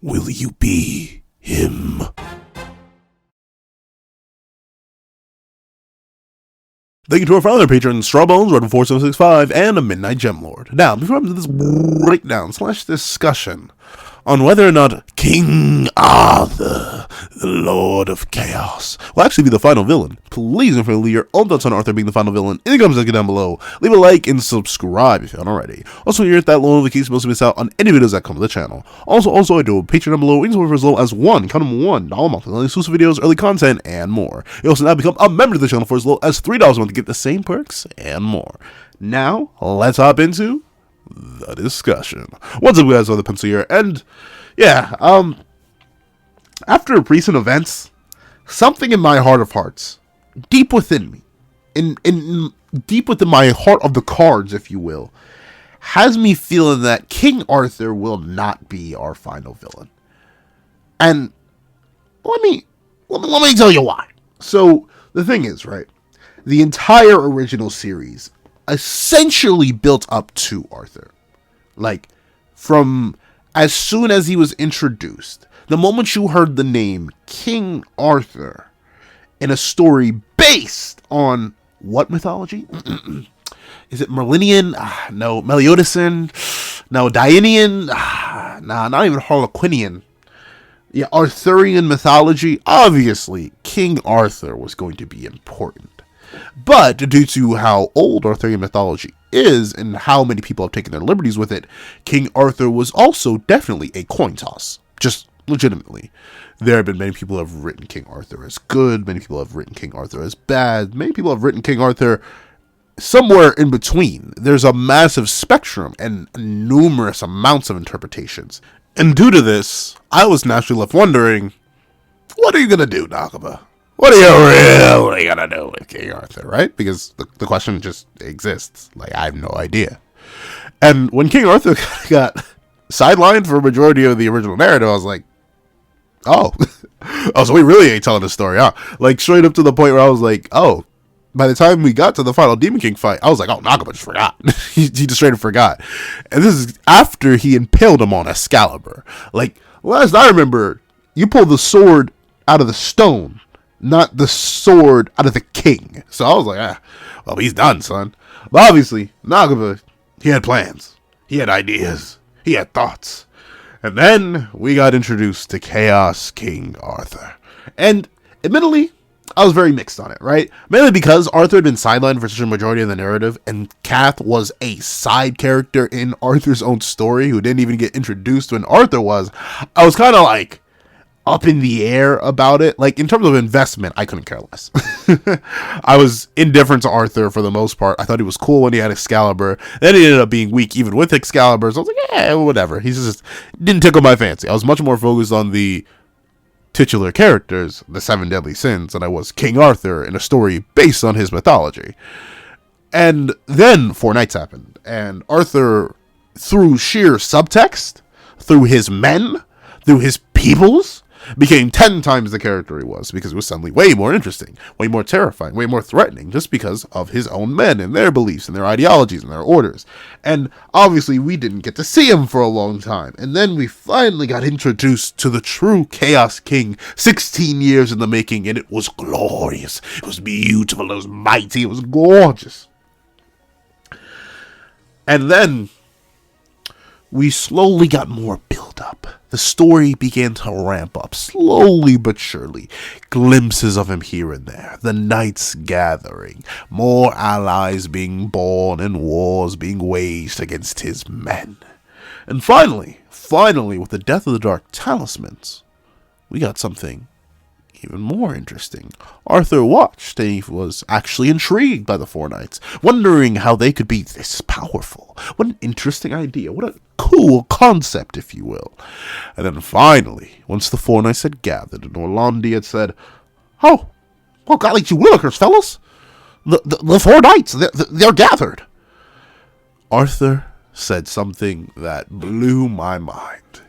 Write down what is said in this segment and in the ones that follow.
Will you be him? Thank you to our father patrons, Strawbones, Red4765, and a Midnight Gemlord. Now, before I get into this breakdown / discussion on whether or not King Arthur, the Lord of Chaos, will actually be the final villain, please don't forget to leave your own thoughts on Arthur being the final villain in the comments section down below. Leave a like and subscribe if you haven't already. Also, when you're at that low notification, you'll miss out on any videos that come to the channel. Also, I do a Patreon down below, for as low as count them $1 a month, with exclusive videos, early content, and more. You also now become a member of the channel for as low as $3 a month to get the same perks and more. Now, let's hop into the discussion. What's up, guys? The Pencil here, and yeah, after recent events, something in my heart of hearts, deep within me, deep within my heart of the cards, if you will, has me feeling that King Arthur will not be our final villain. And let me tell you why. So the thing is, right, the entire original series essentially built up to Arthur. Like, from as soon as he was introduced, the moment you heard the name King Arthur in a story based on what mythology? Is it Merlinian? No. Meliodasian? No. Dianian? Nah, not even Harlequinian. Yeah, Arthurian mythology. Obviously, King Arthur was going to be important. But due to how old Arthurian mythology is and how many people have taken their liberties with it, King Arthur was also definitely a coin toss. Just legitimately. There have been many people who have written King Arthur as good, many people have written King Arthur as bad, many people have written King Arthur somewhere in between. There's a massive spectrum and numerous amounts of interpretations. And due to this, I was naturally left wondering, what are you going to do, Nakaba? What are you really gonna do with King Arthur, right? Because the question just exists. Like, I have no idea. And when King Arthur got sidelined for a majority of the original narrative, I was like, oh. So we really ain't telling this story, huh? Like, straight up to the point where I was like, oh. By the time we got to the final Demon King fight, I was like, oh, Nakaba just forgot. he just straight up forgot. And this is after he impaled him on Excalibur. Like, last I remember, you pull the sword out of the stone, not the sword out of the king. So I was like, well, he's done, son. But obviously, Nakaba, he had plans. He had ideas. He had thoughts. And then we got introduced to Chaos King Arthur. And admittedly, I was very mixed on it, right? Mainly because Arthur had been sidelined for such a majority of the narrative, and Kath was a side character in Arthur's own story who didn't even get introduced when Arthur was. I was kind of like up in the air about it. Like, in terms of investment, I couldn't care less. I was indifferent to Arthur for the most part. I thought he was cool when he had Excalibur. Then he ended up being weak even with Excalibur. So I was like, yeah, whatever. He just didn't tickle my fancy. I was much more focused on the titular characters, the 7 deadly sins, than I was King Arthur in a story based on his mythology. And then 4 Nights happened. And Arthur, through sheer subtext, through his men, through his peoples, became 10 times the character he was, because it was suddenly way more interesting, way more terrifying, way more threatening, just because of his own men and their beliefs and their ideologies and their orders. And obviously we didn't get to see him for a long time, and then we finally got introduced to the true Chaos King, 16 years in the making, and it was glorious, it was beautiful, it was mighty, it was gorgeous. And then we slowly got more build up. The story began to ramp up, slowly but surely. Glimpses of him here and there. The knights gathering. More allies being born and wars being waged against his men. And finally, with the death of the Dark Talismans, we got something even more interesting. Arthur watched, and he was actually intrigued by the 4 Knights, wondering how they could be this powerful. What an interesting idea. What a cool concept, if you will. And then finally, once the 4 Knights had gathered, and Orlandi had said, oh, well, golly gee willikers, fellas. The 4 Knights, they're gathered. Arthur said something that blew my mind.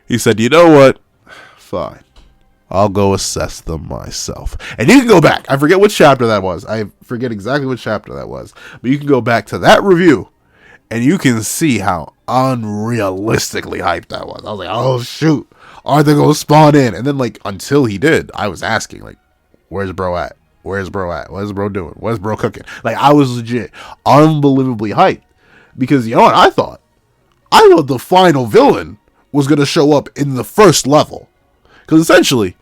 He said, you know what? Fine. I'll go assess them myself. And you can go back. I forget which chapter that was. I forget exactly which chapter that was. But you can go back to that review And you can see how unrealistically hyped that was. I was like, oh shoot, are they gonna spawn in? And then like until he did, I was asking like, where's bro at? Where's bro at? What's bro doing? What's bro cooking? Like I was legit unbelievably hyped. Because you know what I thought? I thought the final villain was gonna show up in the first level. Because essentially,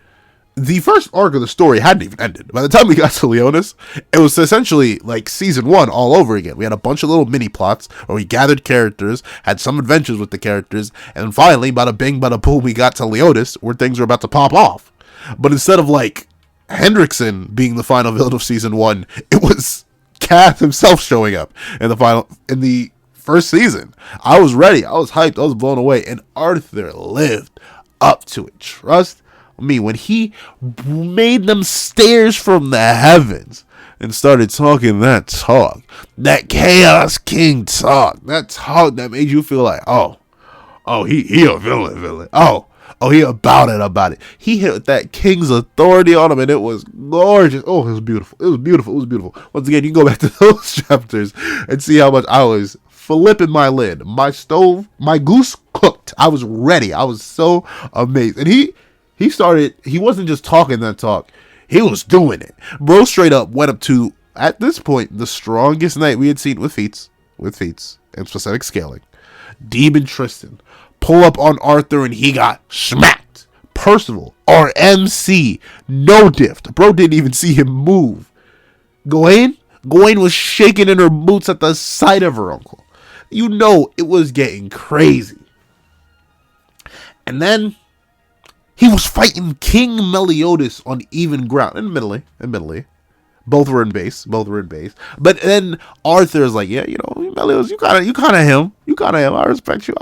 the first arc of the story hadn't even ended. By the time we got to Leonis, it was essentially like season 1 all over again. We had a bunch of little mini plots where we gathered characters, had some adventures with the characters, and then finally, bada bing, bada boom, we got to Leonis, where things were about to pop off. But instead of like Hendrickson being the final villain of season 1, it was Cath himself showing up in the first season. I was ready, I was hyped, I was blown away, and Arthur lived up to it. Trust me, when he made them stairs from the heavens and started talking that talk, that Chaos King talk, that talk that made you feel like, he a villain. He about it. He hit that king's authority on him, and it was gorgeous. Oh, it was beautiful. Once again, you can go back to those chapters and see how much I was flipping my lid. My goose cooked. I was ready. I was so amazed. And he wasn't just talking that talk, he was doing it. Bro straight up went up to, at this point, the strongest knight we had seen with feats and specific scaling, Demon Tristan, pull up on Arthur and he got smacked. Percival, our MC, no diffed. Bro didn't even see him move. Gawain was shaking in her boots at the sight of her uncle. You know it was getting crazy. And then he was fighting King Meliodas on even ground. Admittedly, both were in base. But then Arthur's like, yeah, you know, Meliodas, you kind of him. I respect you,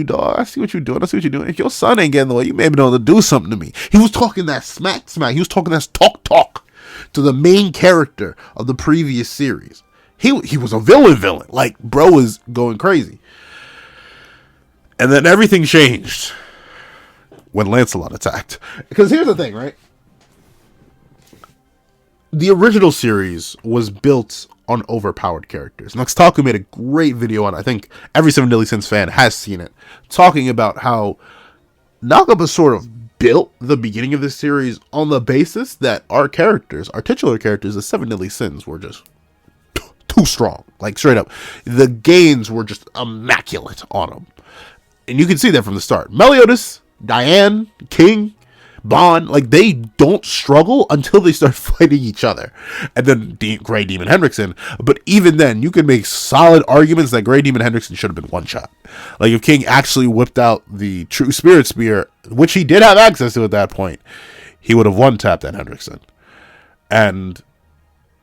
dog. I see what you're doing. If your son ain't getting the way, you may be able to do something to me. He was talking that smack. He was talking that talk to the main character of the previous series. He was a villain. Like, bro was going crazy. And then everything changed when Lancelot attacked. Because here's the thing, right? The original series was built on overpowered characters. Noxtaku made a great video on it. I think every 7 Daily Sins fan has seen it, talking about how Nakaba sort of built the beginning of this series on the basis that our titular characters, the 7 Daily Sins, were just too strong. Like, straight up. The gains were just immaculate on them. And you can see that from the start. Meliodas, Diane, King, Bond, like, they don't struggle until they start fighting each other. And then Grey Demon Hendrickson. But even then, you can make solid arguments that Grey Demon Hendrickson should have been one shot. Like, if King actually whipped out the True Spirit Spear, which he did have access to at that point, he would have one-tapped that Hendrickson. And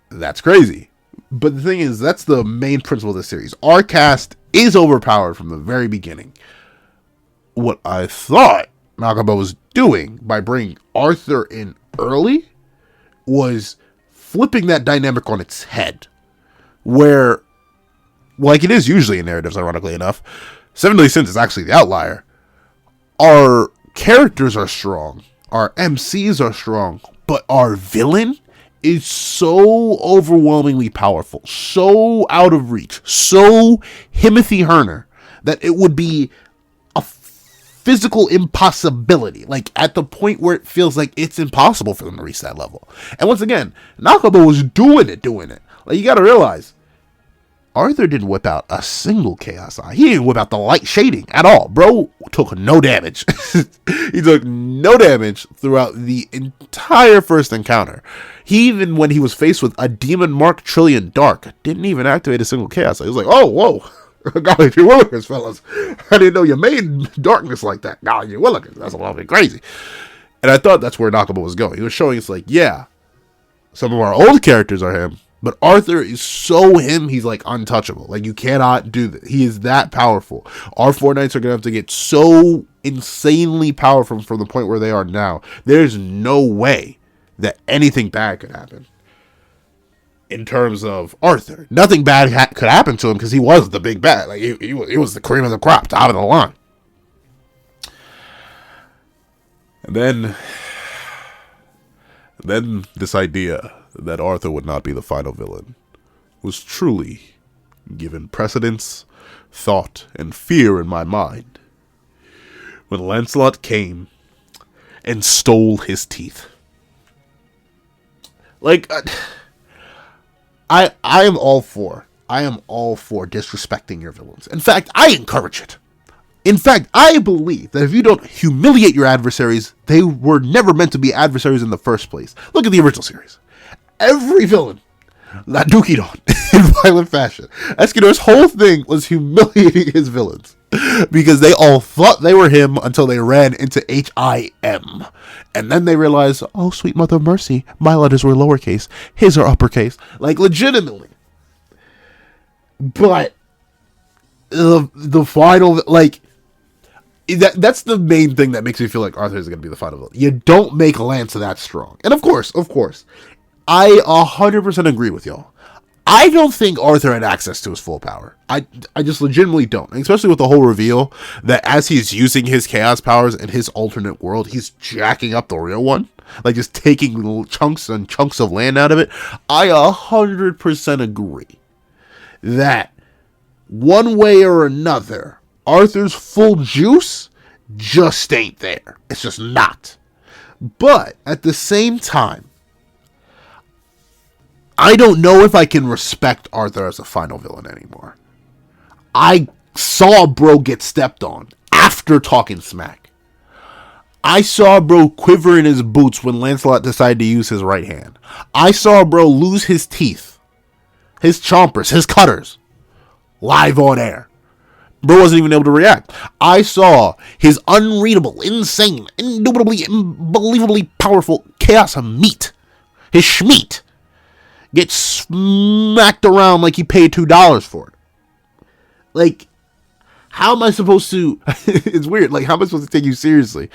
that's crazy. But the thing is, that's the main principle of this series. Our cast is overpowered from the very beginning. What I thought Nakaba was doing by bringing Arthur in early was flipping that dynamic on its head. Where, like it is usually in narratives, ironically enough, 7 Daily Sins is actually the outlier. Our characters are strong, our MCs are strong, but our villain is so overwhelmingly powerful, so out of reach, so Timothy Herner, that it would be a physical impossibility, like at the point where it feels like it's impossible for them to reach that level. And once again, Nakaba was doing it. Like, you gotta realize, Arthur didn't whip out a single Chaos Eye. He didn't whip out the light shading at all. Bro took no damage. He took no damage throughout the entire first encounter. He, even when he was faced with a Demon Mark Trillion Dark, didn't even activate a single Chaos Eye. He was like, oh, whoa. Golly, you Willikers, fellas. I didn't know you made darkness like that. Golly, you Willikers. That's a little bit crazy. And I thought that's where Nakaba was going. He was showing us, like, yeah, some of our old characters are him, but Arthur is so him, he's like untouchable. Like, you cannot do that. He is that powerful. Our 4 knights are going to have to get so insanely powerful from the point where they are now. There's no way that anything bad could happen. In terms of Arthur, nothing bad could happen to him because he was the big bad. Like, he was the cream of the crop, top of the line. And then this idea that Arthur would not be the final villain was truly given precedence thought and fear in my mind when Lancelot came and stole his teeth. Like, I am all for disrespecting your villains. In fact, I encourage it. In fact, I believe that if you don't humiliate your adversaries, they were never meant to be adversaries in the first place. Look at the original series. Every villain got dookied on in violent fashion. Escanor's whole thing was humiliating his villains because they all thought they were him until they ran into H-I-M. And then they realized, oh, sweet mother of mercy, my letters were lowercase, his are uppercase. Like, legitimately. But the final, like, that's the main thing that makes me feel like Arthur is going to be the final villain. You don't make Lance that strong. And of course, I 100% agree with y'all. I don't think Arthur had access to his full power. I just legitimately don't. And especially with the whole reveal that as he's using his chaos powers in his alternate world, he's jacking up the real one. Like just taking little chunks and chunks of land out of it. I 100% agree that one way or another, Arthur's full juice just ain't there. It's just not. But at the same time, I don't know if I can respect Arthur as a final villain anymore. I saw bro get stepped on after talking smack. I saw bro quiver in his boots when Lancelot decided to use his right hand. I saw bro lose his teeth, his chompers, his cutters, live on air. Bro wasn't even able to react. I saw his unreadable, insane, indubitably, unbelievably powerful chaos meat, his schmeat, get smacked around like he paid $2 for it. Like, how am I supposed to... It's weird. Like, how am I supposed to take you seriously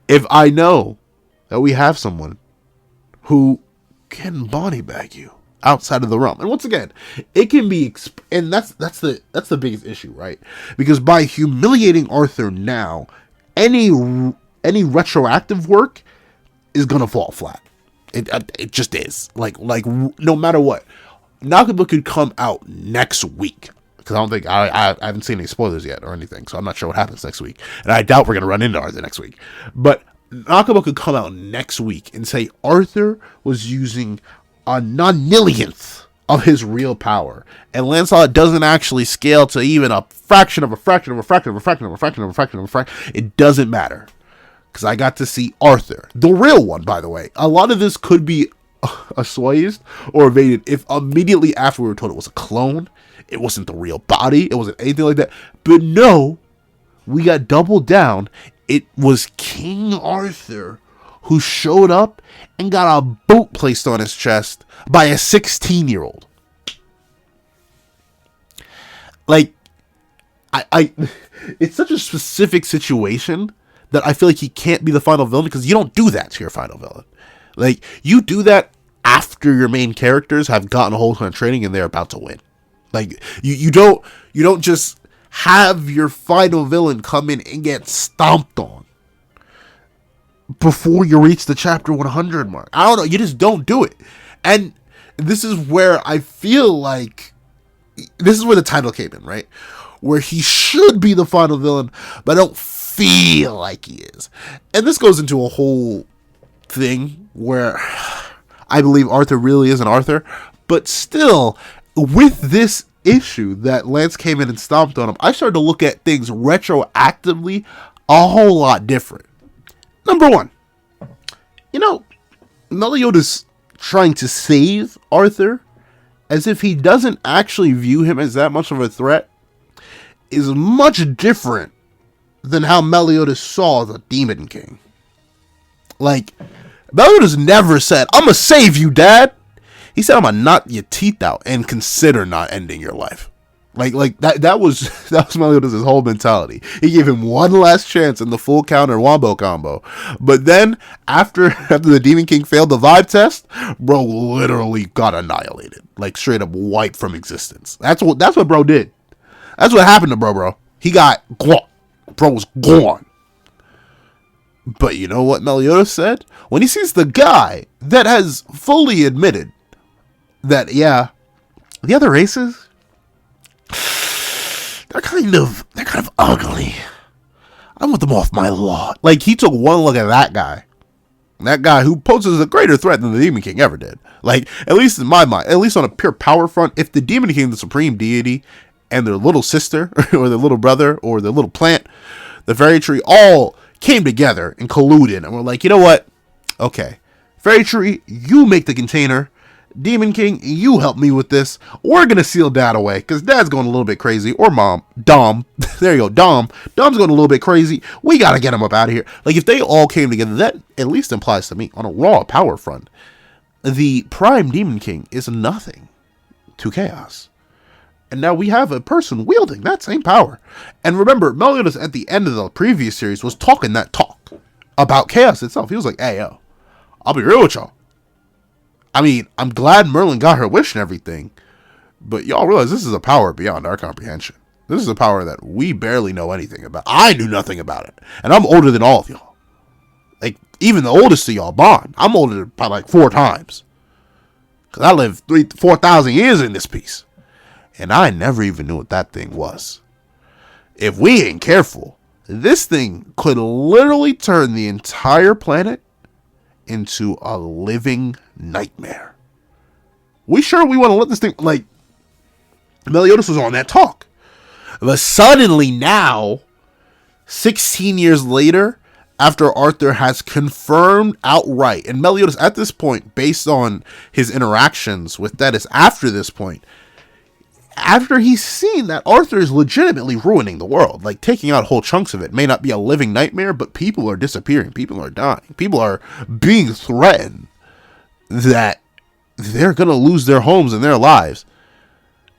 if I know that we have someone who can body bag you outside of the realm? And once again, it can be... And that's the biggest issue, right? Because by humiliating Arthur now, any retroactive work is going to fall flat. It just is. Like no matter what. Nakaba could come out next week. Because I don't think, I haven't seen any spoilers yet or anything. So I'm not sure what happens next week. And I doubt we're going to run into Arthur next week. But Nakaba could come out next week and say Arthur was using a non-millionth of his real power. And Lancelot doesn't actually scale to even a fraction of a fraction of a fraction of a fraction of a fraction of a fraction of a fraction. It doesn't matter. Because I got to see Arthur, the real one, by the way. A lot of this could be assuaged or evaded if immediately after we were told it was a clone, it wasn't the real body, it wasn't anything like that. But no, we got doubled down. It was King Arthur who showed up and got a boot placed on his chest by a 16-year-old. Like, it's such a specific situation that I feel like he can't be the final villain because you don't do that to your final villain. Like, you do that after your main characters have gotten a whole ton of training and they're about to win. Like, you don't just have your final villain come in and get stomped on before you reach the chapter 100 mark. I don't know, you just don't do it. And this is where I feel like, this is where the title came in, right? Where he should be the final villain, but I don't feel like he is. And this goes into a whole thing where I believe Arthur really isn't Arthur, but still, with this issue that Lance came in and stomped on him, I started to look at things retroactively a whole lot different. Number one, Meliodas trying to save Arthur as if he doesn't actually view him as that much of a threat is much different than how Meliodas saw the Demon King. Like, Meliodas never said, I'm gonna save you, Dad. He said, I'm gonna knock your teeth out and consider not ending your life. Like that was Meliodas' whole mentality. He gave him one last chance in the full counter wombo combo. But then, after the Demon King failed the vibe test, bro literally got annihilated. Like, straight up wiped from existence. That's what bro did. That's what happened to bro. He got gone. Bro was gone. But you know what Meliodas said? When he sees the guy that has fully admitted that, yeah, the other races, they're kind of ugly. I want them off my lawn. Like, he took one look at that guy. That guy who poses a greater threat than the Demon King ever did. Like, at least in my mind, at least on a pure power front, if the Demon King, the supreme deity, and their little sister, or their little brother, or their little plant, the fairy tree, all came together and colluded, and were like, you know what? Okay, fairy tree, you make the container. Demon King, you help me with this. We're gonna seal Dad away, because Dad's going a little bit crazy. Or Mom. Dom. There you go, Dom. Dom's going a little bit crazy. We gotta get him up out of here. Like, if they all came together, that at least implies to me, on a raw power front, the Prime Demon King is nothing to Chaos. And now we have a person wielding that same power. And remember, Meliodas at the end of the previous series was talking that talk about Chaos itself. He was like, hey, yo, I'll be real with y'all. I mean, I'm glad Merlin got her wish and everything, but y'all realize this is a power beyond our comprehension. This is a power that we barely know anything about. I knew nothing about it, and I'm older than all of y'all. Like, even the oldest of y'all, Bond, I'm older by like 4 times. Because I lived 4,000 years in this piece, and I never even knew what that thing was. If we ain't careful, this thing could literally turn the entire planet into a living nightmare. We sure we want to let this thing, like, Meliodas was on that talk. But suddenly now, 16 years later, after Arthur has confirmed outright, and Meliodas at this point, based on his interactions with Thetis after this point, after he's seen that Arthur is legitimately ruining the world, like taking out whole chunks of it, may not be a living nightmare, but people are disappearing, people are dying, people are being threatened that they're gonna lose their homes and their lives.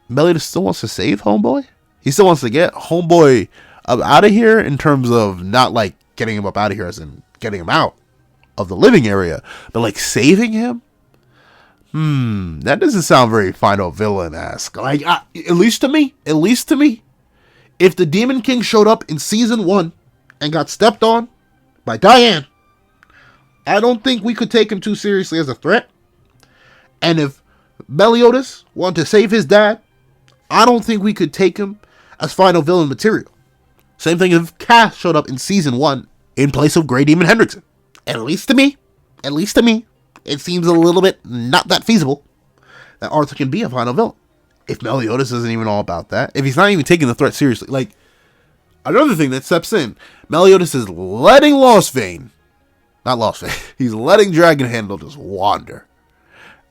Meliodas still wants to save Homeboy? He still wants to get Homeboy up out of here, in terms of not like getting him up out of here as in getting him out of the living area, but like saving him? That doesn't sound very Final Villain-esque. Like, at least to me, if the Demon King showed up in season 1 and got stepped on by Diane, I don't think we could take him too seriously as a threat. And if Meliodas wanted to save his dad, I don't think we could take him as Final Villain material. Same thing if Cass showed up in season 1 in place of Grey Demon Hendrickson. At least to me, it seems a little bit not that feasible that Arthur can be a final villain. If Meliodas isn't even all about that, if he's not even taking the threat seriously. Like, another thing that steps in, Meliodas is letting he's letting Dragon Handle just wander.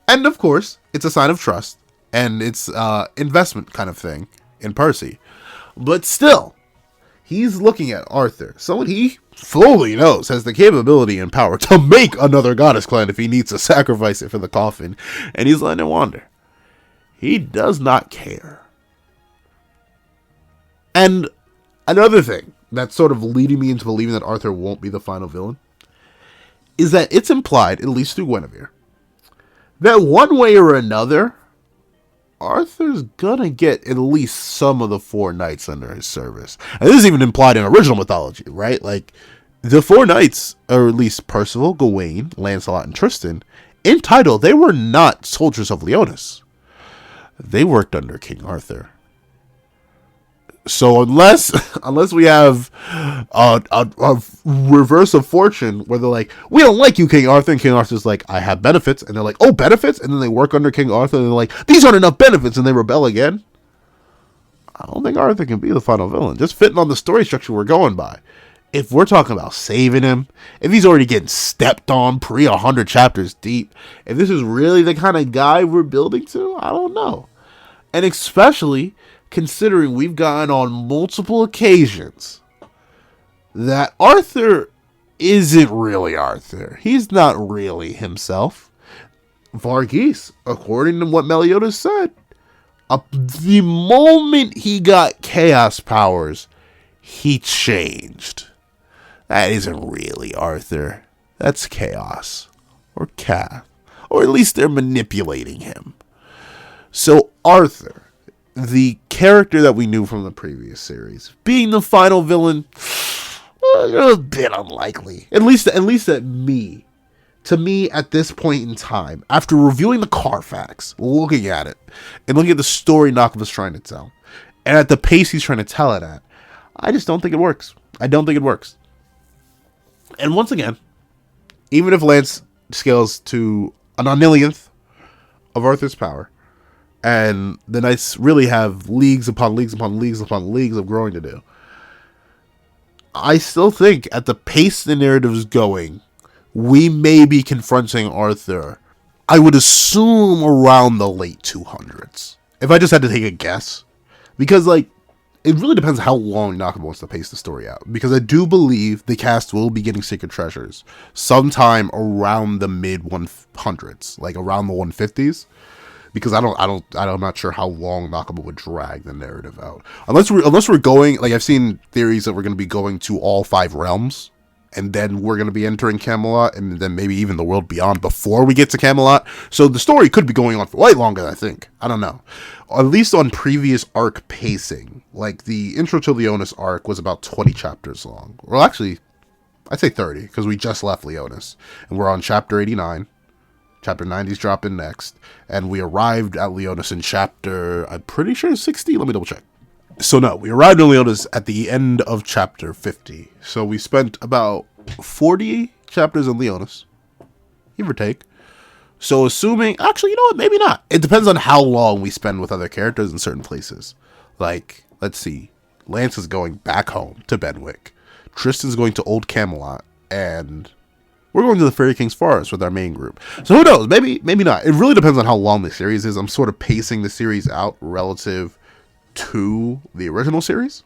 And of course, it's a sign of trust, and it's investment kind of thing in Percy. But still, he's looking at Arthur, someone he fully knows has the capability and power to make another goddess clan if he needs to sacrifice it for the coffin, and he's letting it wander. He does not care. And another thing that's sort of leading me into believing that Arthur won't be the final villain is that it's implied, at least through Guinevere, that one way or another, Arthur's gonna get at least some of the 4 knights under his service. And this is even implied in original mythology, right? Like, the 4 knights, or at least Percival, Gawain, Lancelot, and Tristan, in title, they were not soldiers of Leonis. They worked under King Arthur. So unless we have a reverse of fortune where they're like, we don't like you, King Arthur, and King Arthur's like, I have benefits, and they're like, oh, benefits? And then they work under King Arthur, and they're like, these aren't enough benefits, and they rebel again. I don't think Arthur can be the final villain, just fitting on the story structure we're going by. If we're talking about saving him, if he's already getting stepped on 100 chapters deep, if this is really the kind of guy we're building to, I don't know. And especially considering we've gotten on multiple occasions that Arthur isn't really Arthur. He's not really himself. Varghese, according to what Meliodas said, the moment he got chaos powers, he changed. That isn't really Arthur. That's chaos. Or Cath. Or at least they're manipulating him. So Arthur, the character that we knew from the previous series, being the final villain, a bit unlikely. At least to me at this point in time, after reviewing the Carfax, looking at it, and looking at the story Naka was trying to tell, and at the pace he's trying to tell it at, I just don't think it works. I don't think it works. And once again, even if Lance scales to an nonillionth of Arthur's power, and the Knights really have leagues upon leagues upon leagues upon leagues of growing to do, I still think at the pace the narrative is going, we may be confronting Arthur, I would assume, around the late 200s. If I just had to take a guess. Because, like, it really depends how long Nakaba wants to pace the story out. Because I do believe the cast will be getting Secret Treasures sometime around the mid-100s. Like, around the 150s. Because I'm not sure how long Nakaba would drag the narrative out. Unless we're going, like, I've seen theories that we're going to be going to all 5 realms, and then we're going to be entering Camelot, and then maybe even the world beyond before we get to Camelot. So the story could be going on for way longer, I think. I don't know. At least on previous arc pacing. Like, the Intro to Leonis arc was about 20 chapters long. Well, actually, I'd say 30, because we just left Leonis. And we're on chapter 89. Chapter 90's dropping next. And we arrived at Leonis in chapter, I'm pretty sure 60. Let me double check. So no, we arrived in Leonis at the end of chapter 50. So we spent about 40 chapters in Leonis, give or take. So assuming, actually, you know what, maybe not. It depends on how long we spend with other characters in certain places. Like, let's see. Lance is going back home to Benwick. Tristan's going to Old Camelot. And we're going to the Fairy King's Forest with our main group. So who knows? Maybe not. It really depends on how long the series is. I'm sort of pacing the series out relative to the original series.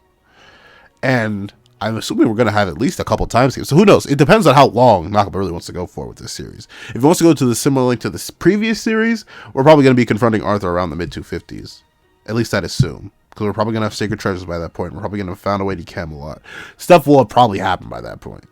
And I'm assuming we're going to have at least a couple time skips. So who knows? It depends on how long Nakaba really wants to go for with this series. If he wants to go to the similar link to the previous series, we're probably going to be confronting Arthur around the mid-250s. At least I'd assume. Because we're probably going to have Sacred Treasures by that point. We're probably going to have found a way to Camelot. Stuff will have probably happened by that point.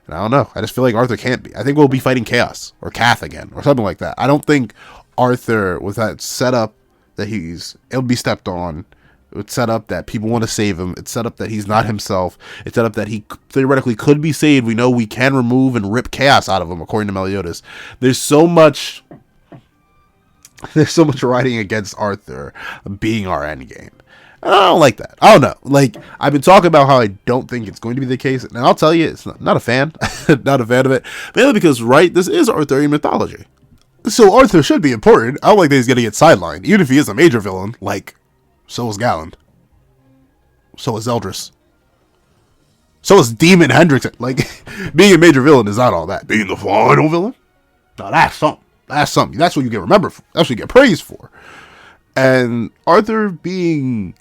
And I don't know. I just feel like Arthur can't be. I think we'll be fighting Chaos. Or Cath again. Or something like that. I don't think Arthur, with that setup that it'll be stepped on. It's set up that people want to save him. It's set up that he's not himself. It's set up that he theoretically could be saved. We know we can remove and rip chaos out of him, according to Meliodas. There's so much writing against Arthur being our endgame. And I don't like that. I don't know. Like, I've been talking about how I don't think it's going to be the case. And I'll tell you, it's not a fan. Not a fan of it. Mainly because, right, this is Arthurian mythology. So Arthur should be important. I don't like that he's going to get sidelined. Even if he is a major villain, like, so is Gawain. So is Zeldris. So is Demon Hendrickson. Like, being a major villain is not all that. Being the final villain? No, that's something. That's something. That's what you get remembered for. That's what you get praised for. And Arthur being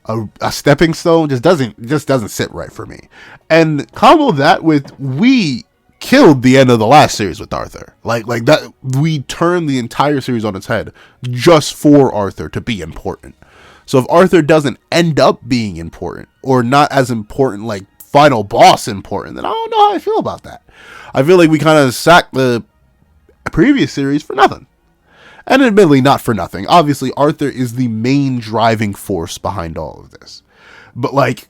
a stepping stone just doesn't sit right for me. And combo that with, we killed the end of the last series with Arthur. Like that, we turned the entire series on its head just for Arthur to be important. So if Arthur doesn't end up being important, or not as important, like final boss important, then I don't know how I feel about that. I feel like we kind of sacked the previous series for nothing. And admittedly, not for nothing. Obviously, Arthur is the main driving force behind all of this. But like,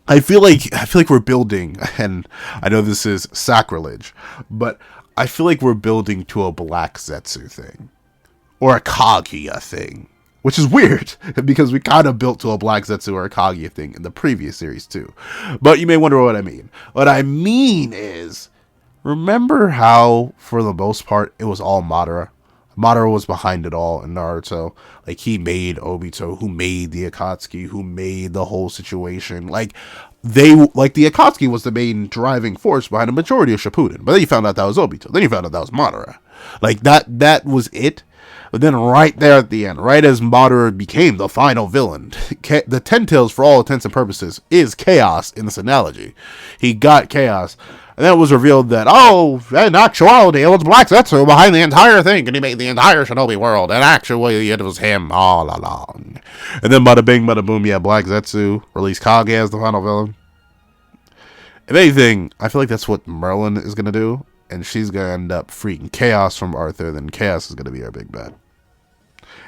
I feel like we're building, and I know this is sacrilege, but I feel like we're building to a Black Zetsu thing, or a Kaguya thing. Which is weird, because we kind of built to a Black Zetsu or a Kaguya thing in the previous series too. But you may wonder what I mean. What I mean is, remember how, for the most part, it was all Madara? Madara was behind it all in Naruto. Like, he made Obito, who made the Akatsuki, who made the whole situation. Like, the Akatsuki was the main driving force behind the majority of Shippuden. But then you found out that was Obito. Then you found out that was Madara. Like, that was it. But then right there at the end, right as Madara became the final villain, the Ten Tails, for all intents and purposes, is Chaos in this analogy. He got Chaos. And then it was revealed that, in actuality, it was Black Zetsu behind the entire thing, and he made the entire Shinobi world, and actually, it was him all along. And then bada bing, bada boom, yeah, Black Zetsu released Kage as the final villain. If anything, I feel like that's what Merlin is going to do, and she's going to end up freeing Chaos from Arthur, then Chaos is going to be our big bad.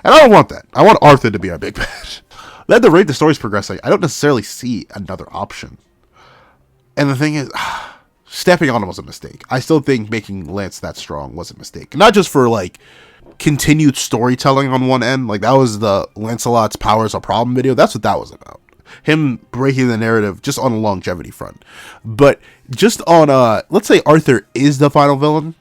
And I don't want that. I want Arthur to be our big bad. At the rate the story's progressing, I don't necessarily see another option. And the thing is, stepping on him was a mistake. I still think making Lance that strong was a mistake. Not just for, like, continued storytelling on one end. Like, that was the Lancelot's powers are problem video. That's what that was about. Him breaking the narrative just on a longevity front. But just on, let's say Arthur is the final villain,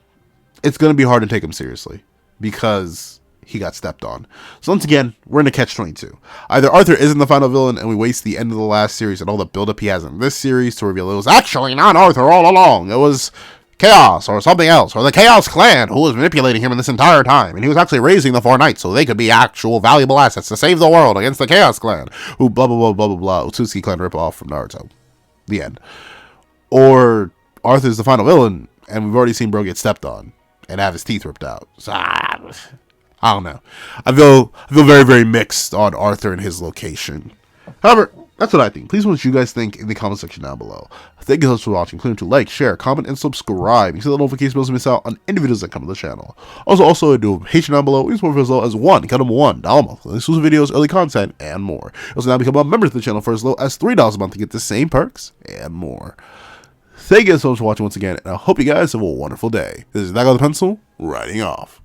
it's going to be hard to take him seriously because he got stepped on. So once again, we're in a catch-22. Either Arthur isn't the final villain and we waste the end of the last series and all the build-up he has in this series to reveal it was actually not Arthur all along. It was Chaos or something else, or the Chaos Clan who was manipulating him in this entire time, and he was actually raising the four knights so they could be actual valuable assets to save the world against the Chaos Clan, who blah blah blah blah blah blah, Utsuki Clan ripoff from Naruto. The end. Or Arthur's the final villain, and we've already seen bro get stepped on and have his teeth ripped out. So, I don't know. I feel very, very mixed on Arthur and his location. However, that's what I think. Please know what you guys think in the comment section down below. Thank you so much for watching. Including to like, share, comment, and subscribe. You see the notification bells to miss out on any videos that come to the channel. Also do a Patreon down below. We support as low as $1 a month. Exclusive videos, early content, and more. You also now become a member to the channel for as low as $3 a month to get the same perks and more. Thank you so much for watching once again, and I hope you guys have a wonderful day. This is Naga the Pencil, writing off.